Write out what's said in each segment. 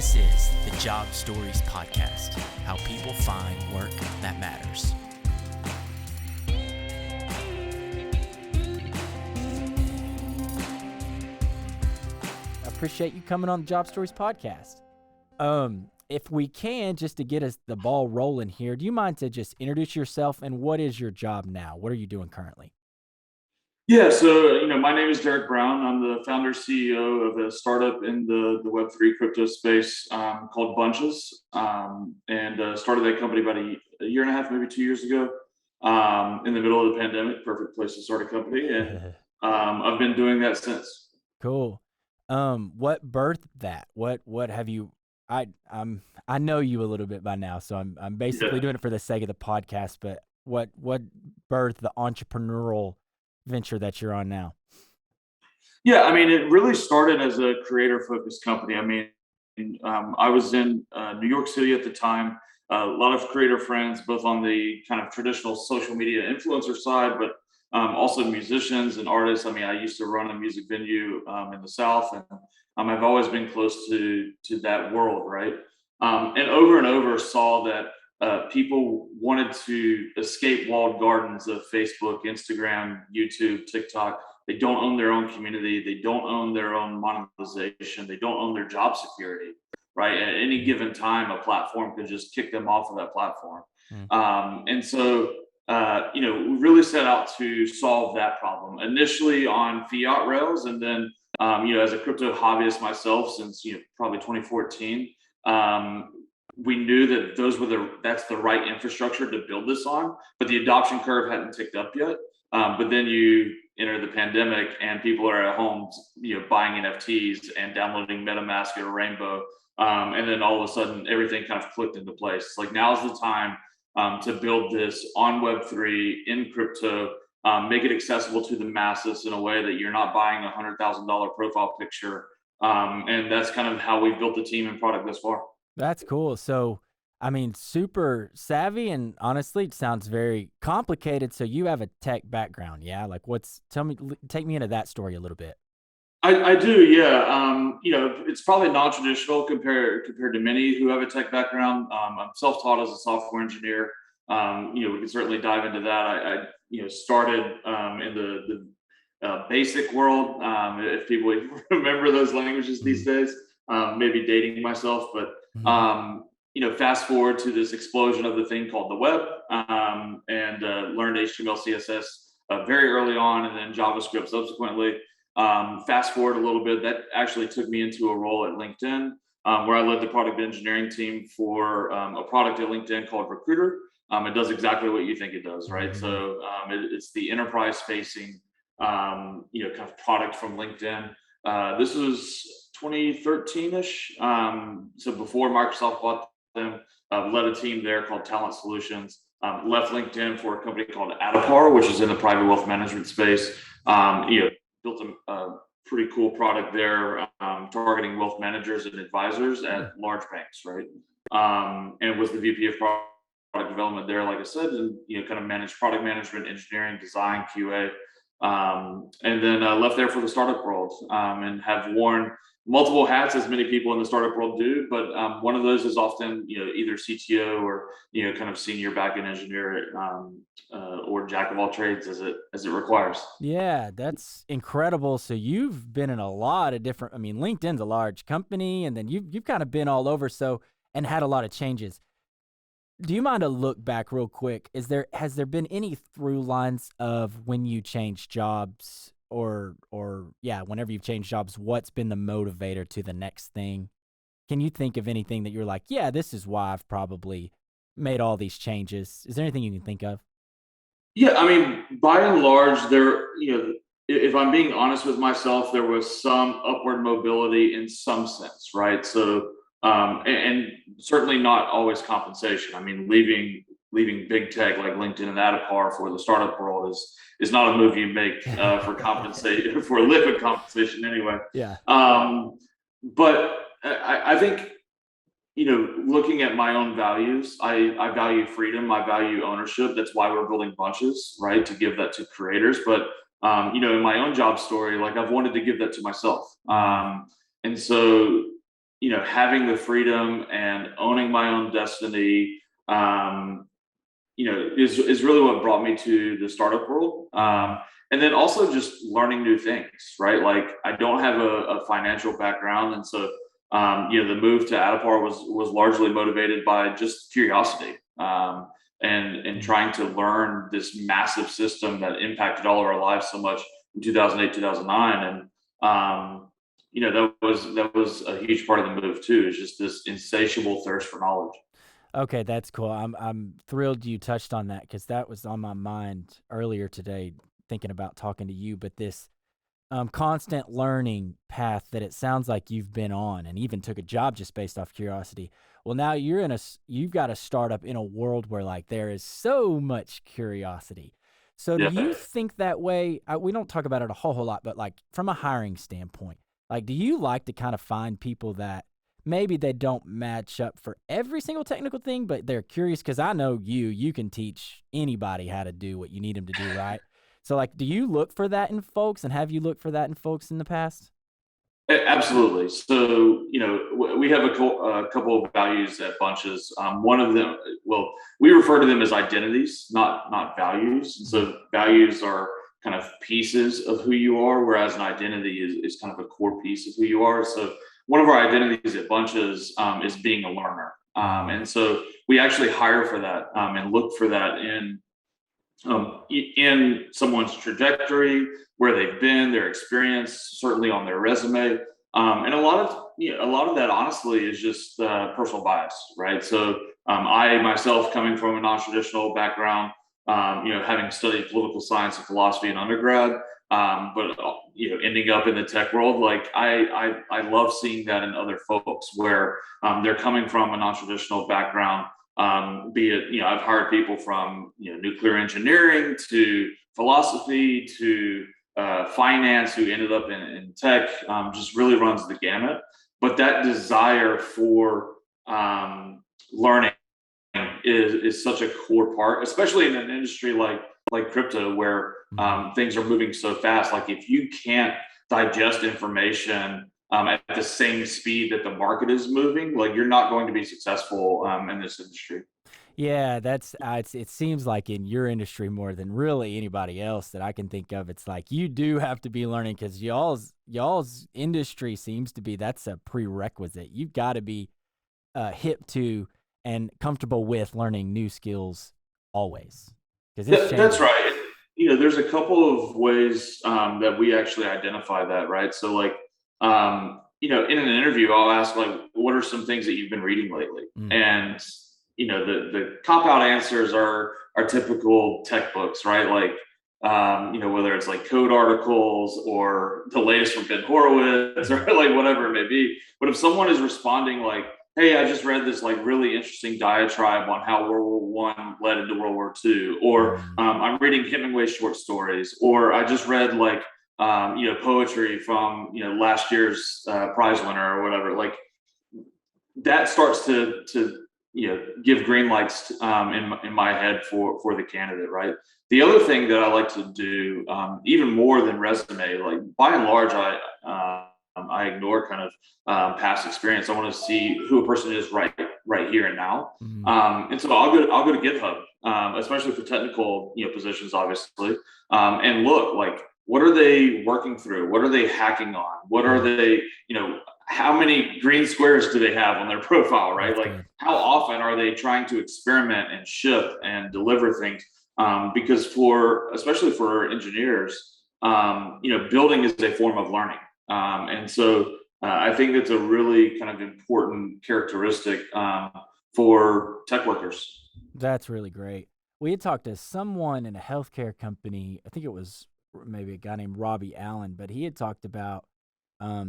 This is the Job Stories Podcast, how people find work that matters. I appreciate you coming on the Job Stories Podcast. If we can, just to get us the ball rolling here, do you mind to just introduce yourself and what is your job now? What are you doing currently? Yeah, so my name is Derek Brown. I'm the founder CEO of a startup in the Web3 crypto space called Bunches, and started that company about a year and a half, maybe 2 years ago, in the middle of the pandemic. Perfect place to start a company, and I've been doing that since. Cool. What birthed that? What have you? I know you a little bit by now, so I'm basically doing it for the sake of the podcast. But what birthed the entrepreneurial venture that you're on now? Yeah, I mean, it really started as a creator-focused company. I mean, I was in New York City at the time. A lot of creator friends, both on the kind of traditional social media influencer side, but also musicians and artists. I mean, I used to run a music venue in the South, and I've always been close to that world, right? And over saw that people wanted to escape walled gardens of Facebook, Instagram, YouTube, TikTok. They don't own their own community. They don't own their own monetization. They don't own their job security, right? At any given time, a platform could just kick them off of that platform. And so, we really set out to solve that problem initially on fiat rails. And then, as a crypto hobbyist myself since, probably 2014, we knew that that's the right infrastructure to build this on, but the adoption curve hadn't ticked up yet. But then you enter the pandemic and people are at home, buying NFTs and downloading MetaMask or Rainbow. And then all of a sudden everything kind of clicked into place. It's like, now's the time to build this on Web3 in crypto, make it accessible to the masses in a way that you're not buying $100,000 profile picture. And that's kind of how we've built the team and product this far. That's cool. So, I mean, super savvy, and honestly, it sounds very complicated. So you have a tech background, yeah? Like, take me into that story a little bit. I do, yeah. It's probably non-traditional compared to many who have a tech background. I'm self-taught as a software engineer. We can certainly dive into that. I started in the basic world, if people remember those languages these days. Maybe dating myself, but fast forward to this explosion of the thing called the web, and learned HTML, CSS very early on, and then JavaScript subsequently. Fast forward a little bit, that actually took me into a role at LinkedIn, where I led the product engineering team for a product at LinkedIn called Recruiter. It does exactly what you think it does, right? So it's the enterprise-facing, kind of product from LinkedIn. This was 2013-ish. So before Microsoft bought them, led a team there called Talent Solutions. Left LinkedIn for a company called Adapar, which is in the private wealth management space. Built a pretty cool product there, targeting wealth managers and advisors at large banks, right? And was the VP of product development there, like I said, and kind of managed product management, engineering, design, QA. And then left there for the startup world, and have worn multiple hats, as many people in the startup world do. But one of those is often, either CTO or kind of senior backend engineer, or jack of all trades as it requires. Yeah, that's incredible. So you've been in a lot of different. I mean, LinkedIn's a large company, and then you've kind of been all over. And had a lot of changes. Do you mind to look back real quick? Has there been any through lines of when you change jobs or whenever you've changed jobs, what's been the motivator to the next thing? Can you think of anything that you're like, yeah, this is why I've probably made all these changes? Is there anything you can think of? Yeah, I mean, by and large, if I'm being honest with myself, there was some upward mobility in some sense, right? So, and certainly not always compensation. I mean, leaving big tech like LinkedIn and Adapar for the startup world is not a move you make for compensation, for liquid compensation anyway. Yeah. But I think, looking at my own values, I value freedom, I value ownership. That's why we're building Bunches, right? To give that to creators. But in my own job story, like, I've wanted to give that to myself. And so having the freedom and owning my own destiny, is really what brought me to the startup world. And then also just learning new things, right? Like I don't have a financial background. And so, the move to Adipar was largely motivated by just curiosity. And Mm. trying to learn this massive system that impacted all of our lives so much in 2008, 2009. And, that was a huge part of the move too, is just this insatiable thirst for knowledge. Okay, that's cool. I'm thrilled you touched on that because that was on my mind earlier today, thinking about talking to you. But this constant learning path that it sounds like you've been on, and even took a job just based off curiosity. Well, now you've got a startup in a world where like there is so much curiosity. So do Yeah. you think that way? We don't talk about it a whole lot, but like from a hiring standpoint, like do you like to kind of find people that maybe they don't match up for every single technical thing, but they're curious? Because I know you can teach anybody how to do what you need them to do, right? So, like, do you look for that in folks, and have you looked for that in folks in the past? Absolutely. So, we have a couple of values at Bunches. One of them, well, we refer to them as identities, not values. And Mhm. so, values are kind of pieces of who you are, whereas an identity is kind of a core piece of who you are. So, one of our identities at Bunches is being a learner. Mm. And so, we actually hire for that and look for that in someone's trajectory, where they've been, their experience, certainly on their resume, and a lot of that honestly is just personal bias, right? So I myself, coming from a non-traditional background, having studied political science and philosophy in undergrad, but ending up in the tech world, like I love seeing that in other folks where they're coming from a non-traditional background, be it, I've hired people from, nuclear engineering to philosophy to finance who ended up in tech, just really runs the gamut. But that desire for learning is such a core part, especially in an industry like crypto, where Mhm. things are moving so fast. Like if you can't digest information at the same speed that the market is moving, like you're not going to be successful in this industry. Yeah, that's it seems like in your industry more than really anybody else that I can think of, it's like you do have to be learning because y'all's industry seems to be that's a prerequisite. You've got to be hip to and comfortable with learning new skills always because it's That's changing. right. There's a couple of ways that we actually identify that, right? So, like, in an interview, I'll ask, like, what are some things that you've been reading lately? Mm. And the cop out answers are typical tech books, right? Like, whether it's like code articles or the latest from Ben Horowitz or like whatever it may be. But if someone is responding like, hey, I just read this like really interesting diatribe on how World War I led into World War II, or Mm. I'm reading Hemingway short stories, or I just read like poetry from last year's prize winner or whatever. Like that starts to give green lights in my head for the candidate, right? The other thing that I like to do, even more than resume, like by and large, I ignore kind of past experience. I want to see who a person is right here and now. Mm. And so I'll go to GitHub, especially for technical positions, obviously, and look like what are they working through? What are they hacking on? What are Mm. they how many green squares do they have on their profile, right? That's Like good. how often are they trying to experiment and ship and deliver things? Because especially for engineers, building is a form of learning. And so I think it's a really kind of important characteristic for tech workers. That's really great. We had talked to someone in a healthcare company. I think it was maybe a guy named Robbie Allen, but he had talked about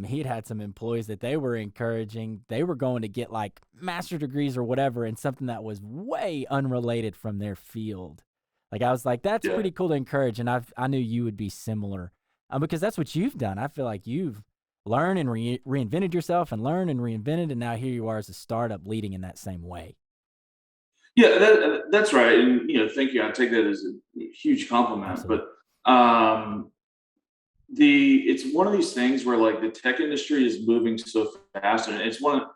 he had some employees that they were encouraging. They were going to get like master degrees or whatever in something that was way unrelated from their field. Like I was like, that's Yeah. pretty cool to encourage, and I knew you would be similar, because that's what you've done. I feel like you've learned and reinvented yourself, and learned and reinvented, and now here you are as a startup leading in that same way. Yeah, that's right. And thank you. I take that as a huge compliment. Absolutely. But um, it's one of these things where like the tech industry is moving so fast, and it's one of,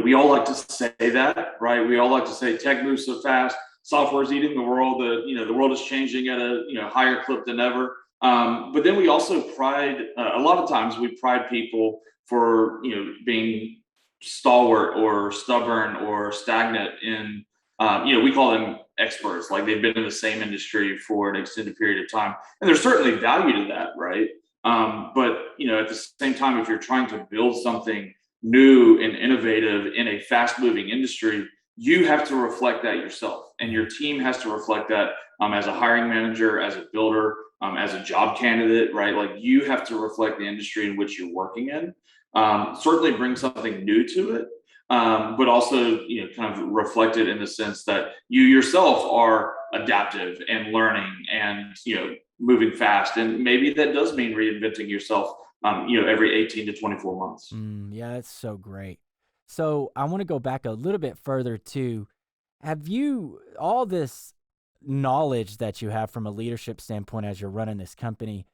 we all like to say that, right? We all like to say tech moves so fast, software is eating the world, the world is changing at a higher clip than ever. But then we also pride, a lot of times we pride people for being stalwart or stubborn or stagnant in, we call them experts, like they've been in the same industry for an extended period of time, and there's certainly value to that, right? But at the same time, if you're trying to build something new and innovative in a fast-moving industry, you have to reflect that yourself, and your team has to reflect that, as a hiring manager, as a builder, as a job candidate, right? Like you have to reflect the industry in which you're working in. Certainly bring something new to it, but also kind of reflect it in the sense that you yourself are adaptive and learning and moving fast, and maybe that does mean reinventing yourself every 18 to 24 months. Yeah, that's so great. So I want to go back a little bit further to, have you, all this knowledge that you have from a leadership standpoint as you're running this company,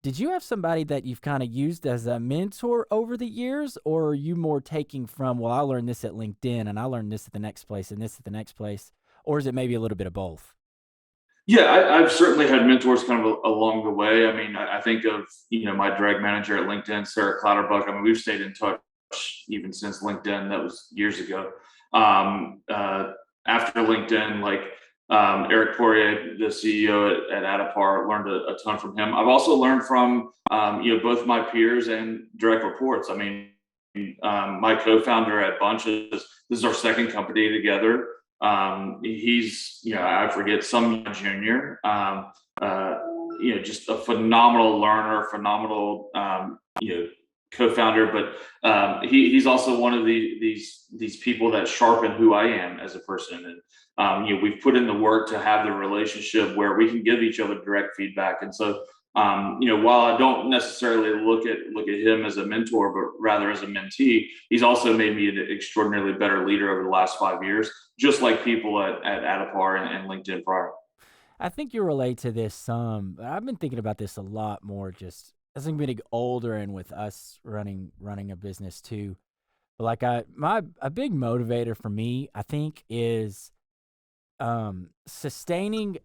did you have somebody that you've kind of used as a mentor over the years, or are you more taking from, well, I learned this at LinkedIn and I learned this at the next place and this at the next place, or is it maybe a little bit of both? Yeah, I've certainly had mentors kind of along the way. I mean, I think of my direct manager at LinkedIn, Sarah Clatterbuck. I mean, we've stayed in touch even since LinkedIn. That was years ago. After LinkedIn, like Eric Poirier, the CEO at Adipar, learned a ton from him. I've also learned from both my peers and direct reports. I mean, my co-founder at Bunches, this is our second company together. He's, I forget, some junior, just a phenomenal learner, phenomenal, co-founder, but he's also one of these people that sharpen who I am as a person. And we've put in the work to have the relationship where we can give each other direct feedback. And so while I don't necessarily look at him as a mentor, but rather as a mentee, he's also made me an extraordinarily better leader over the last 5 years, just like people at Adipar and LinkedIn prior. I think you relate to this some. I've been thinking about this a lot more, just as I'm getting older and with us running a business too. But like a big motivator for me, I think, is sustaining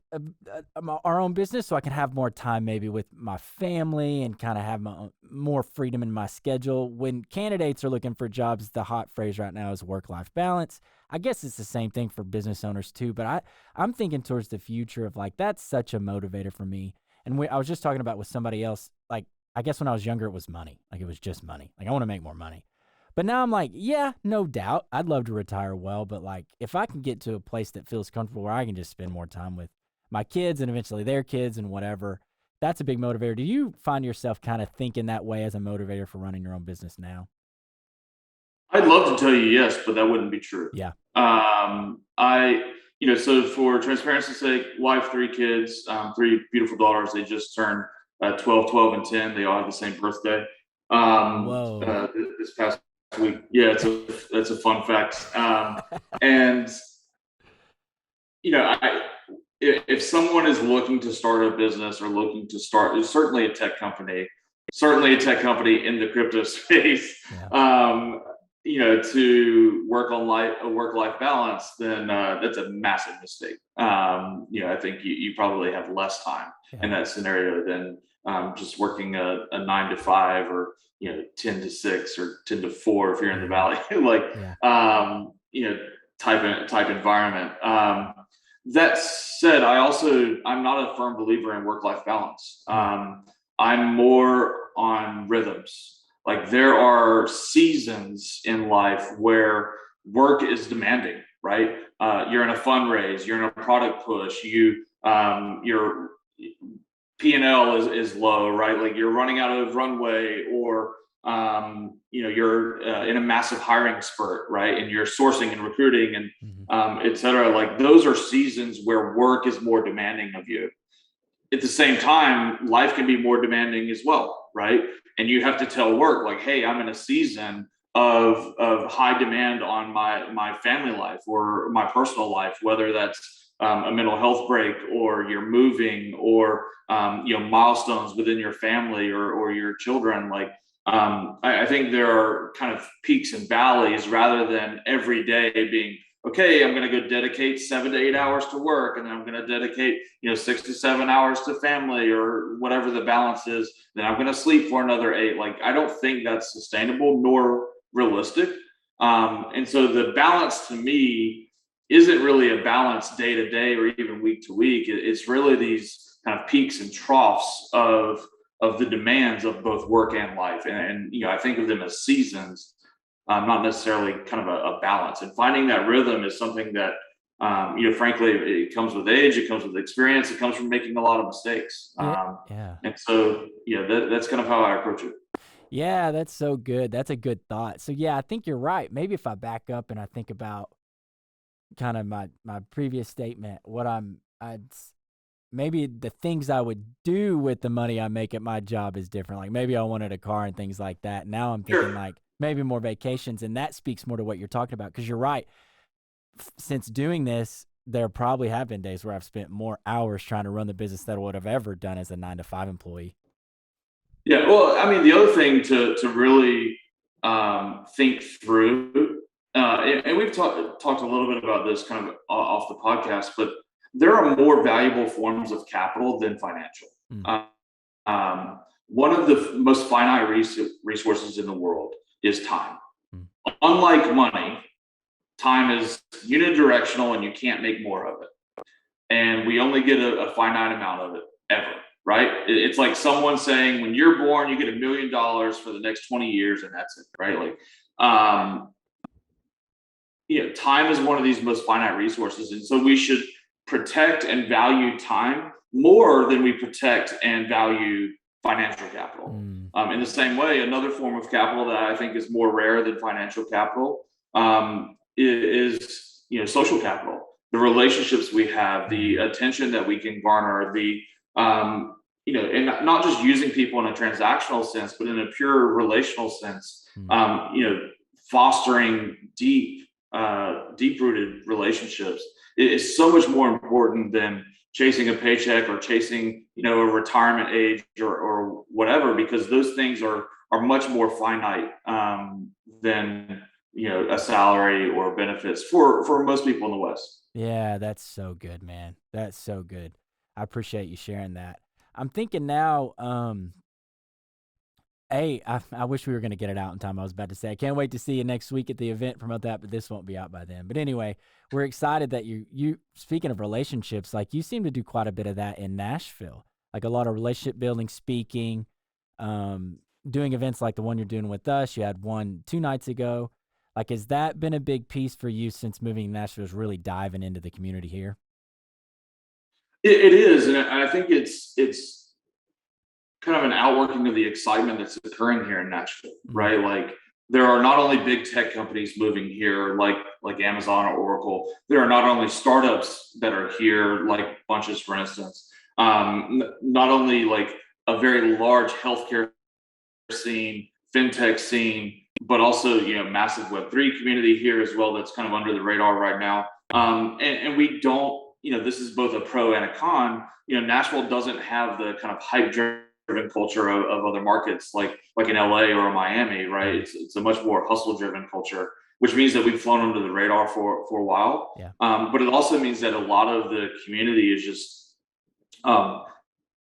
our own business so I can have more time maybe with my family and kind of have more freedom in my schedule. When candidates are looking for jobs, the hot phrase right now is work-life balance. I guess it's the same thing for business owners too, but I'm thinking towards the future of like, that's such a motivator for me. And I was just talking about with somebody else, like, I guess when I was younger, it was money. Like, it was just money. Like, I want to make more money. But now I'm like, yeah, no doubt, I'd love to retire well, but like, if I can get to a place that feels comfortable where I can just spend more time with my kids and eventually their kids and whatever, that's a big motivator. Do you find yourself kind of thinking that way as a motivator for running your own business now? I'd love to tell you yes, but that wouldn't be true. Yeah. So for transparency's sake, wife, 3 kids, 3 beautiful daughters. They just turned 12, 12, and 10. They all have the same birthday. Whoa. This past week. Yeah, that's a fun fact. And if someone is looking to start a business or looking to start, certainly a tech company in the crypto space, Yeah. to work on a work-life balance, then that's a massive mistake. I think you probably have less time in that scenario than just working a 9 to 5 or 10 to 6 or 10 to 4 if you're in the valley, like type environment. That said, I'm not a firm believer in work-life balance. I'm more on rhythms. Like, there are seasons in life where work is demanding, right? You're in a fundraise, you're in a product push, your P&L is low, right? Like, you're running out of runway, or you're in a massive hiring spurt, right? And you're sourcing and recruiting and et cetera. Like, those are seasons where work is more demanding of you. At the same time, life can be more demanding as well, right? And you have to tell work, like, hey, I'm in a season of high demand on my family life or my personal life, whether that's a mental health break, or you're moving, or milestones within your family or your children. Like I think there are kind of peaks and valleys rather than every day being, okay, I'm going to go dedicate 7 to 8 hours to work, and then I'm going to dedicate 6 to 7 hours to family, or whatever the balance is. Then I'm going to sleep for another 8. Like, I don't think that's sustainable nor realistic. And so the balance to me isn't really a balance day to day or even week to week. It's really these kind of peaks and troughs of the demands of both work and life. And I think of them as seasons, not necessarily kind of a balance. And finding that rhythm is something that, frankly, it comes with age, it comes with experience, it comes from making a lot of mistakes. Yeah. And so, that's kind of how I approach it. Yeah, that's so good. That's a good thought. So yeah, I think you're right. Maybe if I back up and I think about kind of my previous statement, maybe the things I would do with the money I make at my job is different. Like maybe I wanted a car and things like that. Now I'm thinking like maybe more vacations, and that speaks more to what you're talking about. Because you're right. Since doing this, there probably have been days where I've spent more hours trying to run the business than I would have ever done as a 9-to-5 employee. Yeah, well, I mean, the other thing to really think through, and we've talked a little bit about this kind of off the podcast, but there are more valuable forms of capital than financial. One of the most finite resources in the world is time. Unlike money, time is unidirectional and you can't make more of it. And we only get a finite amount of it ever. Right? It's like someone saying, when you're born, you get $1 million for the next 20 years, and that's it, right? Like, time is one of these most finite resources, and so we should protect and value time more than we protect and value financial capital. In the same way, another form of capital that I think is more rare than financial capital is social capital, the relationships we have, the attention that we can garner, the and not just using people in a transactional sense, but in a pure relational sense, fostering deep-rooted relationships is so much more important than chasing a paycheck or chasing, a retirement age or whatever, because those things are much more finite than, a salary or benefits for most people in the West. Yeah, that's so good, man. That's so good. I appreciate you sharing that. I'm thinking now, I wish we were going to get it out in time. I was about to say, I can't wait to see you next week at the event, promote that, but this won't be out by then. But anyway, we're excited that you speaking of relationships, like you seem to do quite a bit of that in Nashville, like a lot of relationship building, speaking, doing events like the one you're doing with us. You had one 2 nights ago. Like, has that been a big piece for you since moving to Nashville, is really diving into the community here? It is, and I think it's kind of an outworking of the excitement that's occurring here in Nashville, right? Like, there are not only big tech companies moving here, like Amazon or Oracle. There are not only startups that are here, like Bunches, for instance. Not only like a very large healthcare scene, fintech scene, but also massive Web3 community here as well. That's kind of under the radar right now. And we don't. This is both a pro and a con. Nashville doesn't have the kind of hype-driven culture of other markets like in LA or Miami, right? It's a much more hustle-driven culture, which means that we've flown under the radar for a while. Yeah. But it also means that a lot of the community is just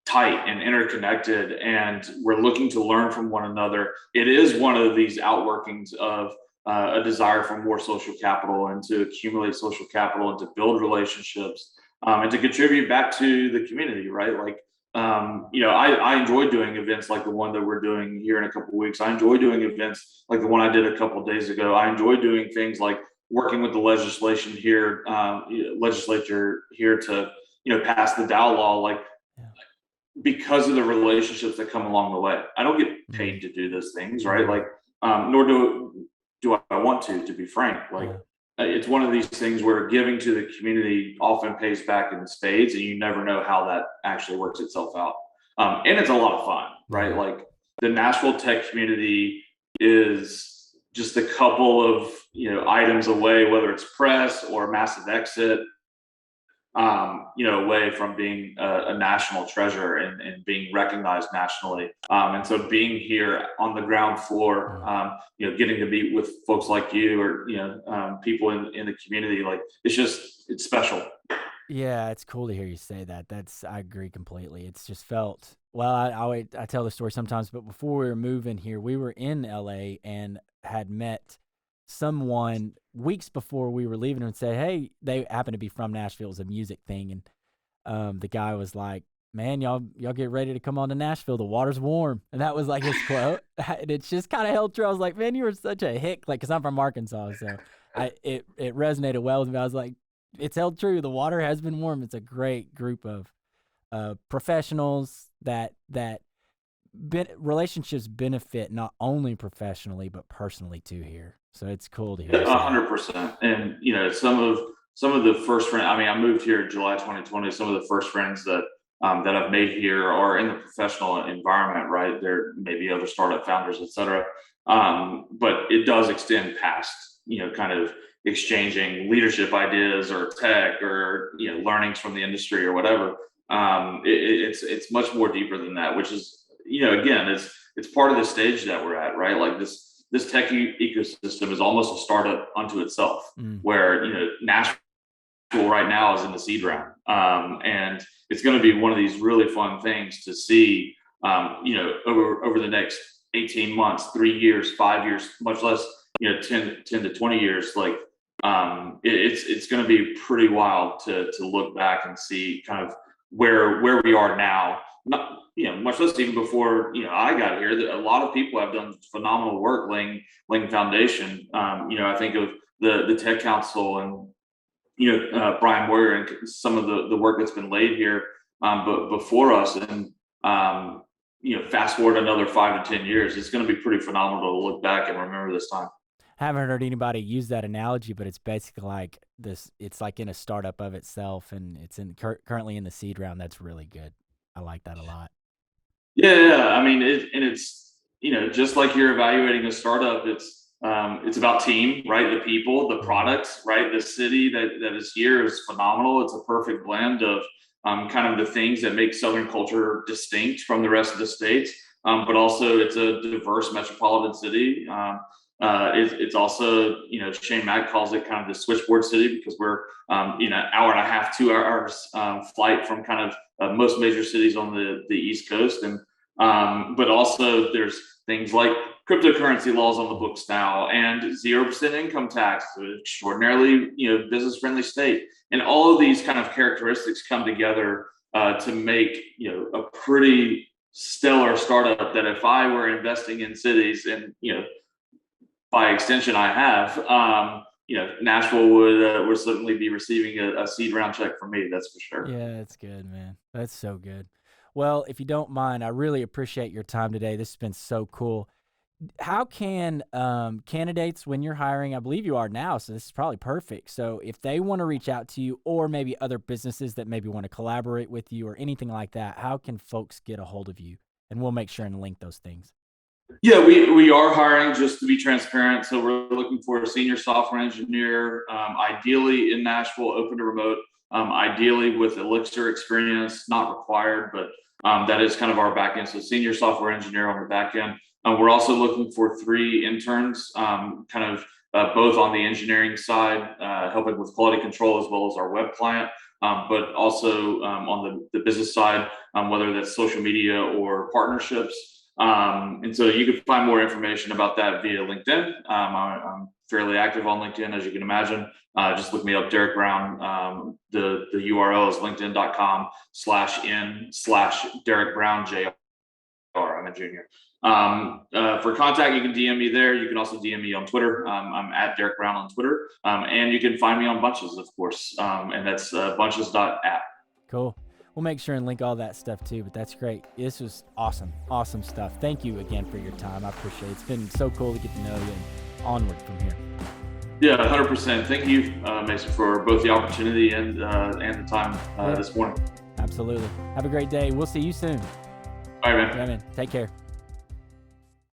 tight and interconnected, and we're looking to learn from one another. It is one of these outworkings of a desire for more social capital and to accumulate social capital and to build relationships and to contribute back to the community, right? Like, I enjoy doing events like the one that we're doing here in a couple of weeks. I enjoy doing events like the one I did a couple of days ago. I enjoy doing things like working with the legislature here to, pass the Dow law, like, because of the relationships that come along the way. I don't get paid to do those things, right? Like, nor do I want to be frank. Like, it's one of these things where giving to the community often pays back in spades, and you never know how that actually works itself out. And it's a lot of fun, right? Like, the Nashville tech community is just a couple of items away, whether it's press or a massive exit away from being a national treasure and being recognized nationally. And so being here on the ground floor, getting to meet with folks like you or, people in the community, like it's special. Yeah, it's cool to hear you say that. I agree completely. It's just felt, well, I tell the story sometimes, but before we were moving here, we were in LA and had met someone weeks before we were leaving and said, hey, they happen to be from Nashville. It was a music thing. And the guy was like, man, y'all get ready to come on to Nashville. The water's warm. And that was like his quote. And it's just kind of held true. I was like, man, you were such a hick. Like, cause I'm from Arkansas. So it resonated well with me. I was like, it's held true. The water has been warm. It's a great group of professionals that relationships benefit not only professionally, but personally too here. So it's cool to hear. 100%. And, some of the first friends, I moved here in July 2020. Some of the first friends that I've made here are in the professional environment, right? There may be other startup founders, et cetera. But it does extend past, kind of exchanging leadership ideas or tech or, learnings from the industry or whatever. It's much more deeper than that, which is, again, it's part of the stage that we're at, right? Like this tech ecosystem is almost a startup unto itself, where, Nashville right now is in the seed round. And it's going to be one of these really fun things to see, over the next 18 months, 3 years, 5 years, much less, 10 to 20 years. Like, it's going to be pretty wild to look back and see kind of where we are now. Not, much less even before, I got here, that a lot of people have done phenomenal work laying foundation. I think of the Tech Council and, Brian Moyer and some of the work that's been laid here, but before us. And, fast forward another 5 to 10 years, it's going to be pretty phenomenal to look back and remember this time. Haven't heard anybody use that analogy, but it's basically like this. It's like in a startup of itself, and it's currently in the seed round. That's really good. I like that a lot. Yeah. I mean, it's just like you're evaluating a startup. It's about team, right? The people, the products, right? The city that is here is phenomenal. It's a perfect blend of kind of the things that make Southern culture distinct from the rest of the states, but also it's a diverse metropolitan city. It's also, Shane Mack calls it kind of the switchboard city because we're, hour and a half, 2 hours flight from kind of most major cities on the East Coast. And, but also there's things like cryptocurrency laws on the books now and 0% income tax, extraordinarily, business friendly state. And all of these kind of characteristics come together to make, a pretty stellar startup that if I were investing in cities and, by extension, I have, Nashville would certainly be receiving a seed round check from me. That's for sure. Yeah, that's good, man. That's so good. Well, if you don't mind, I really appreciate your time today. This has been so cool. How can candidates, when you're hiring, I believe you are now, so this is probably perfect. So if they want to reach out to you or maybe other businesses that maybe want to collaborate with you or anything like that, how can folks get a hold of you? And we'll make sure and link those things. Yeah, we are hiring, just to be transparent. So we're looking for a senior software engineer, ideally in Nashville, open to remote, ideally with Elixir experience, not required, but that is kind of our back end. So senior software engineer on the back end. We're also looking for 3 interns, both on the engineering side, helping with quality control as well as our web client, but also on the business side, whether that's social media or partnerships. And so you can find more information about that via LinkedIn. I'm fairly active on LinkedIn, as you can imagine. Just look me up, Derek Brown. The URL is linkedin.com/n/Derek Brown Jr. I'm a junior. For contact, you can DM me there. You can also DM me on Twitter. I'm at Derek Brown on Twitter. And you can find me on Bunches, of course. And that's bunches.app. Cool. We'll make sure and link all that stuff too, but that's great. This was awesome. Awesome stuff. Thank you again for your time. I appreciate it. It's been so cool to get to know you and onward from here. Yeah, 100%. Thank you, Mason, for both the opportunity and the time this morning. Absolutely. Have a great day. We'll see you soon. All right, man. Yeah, man. Take care.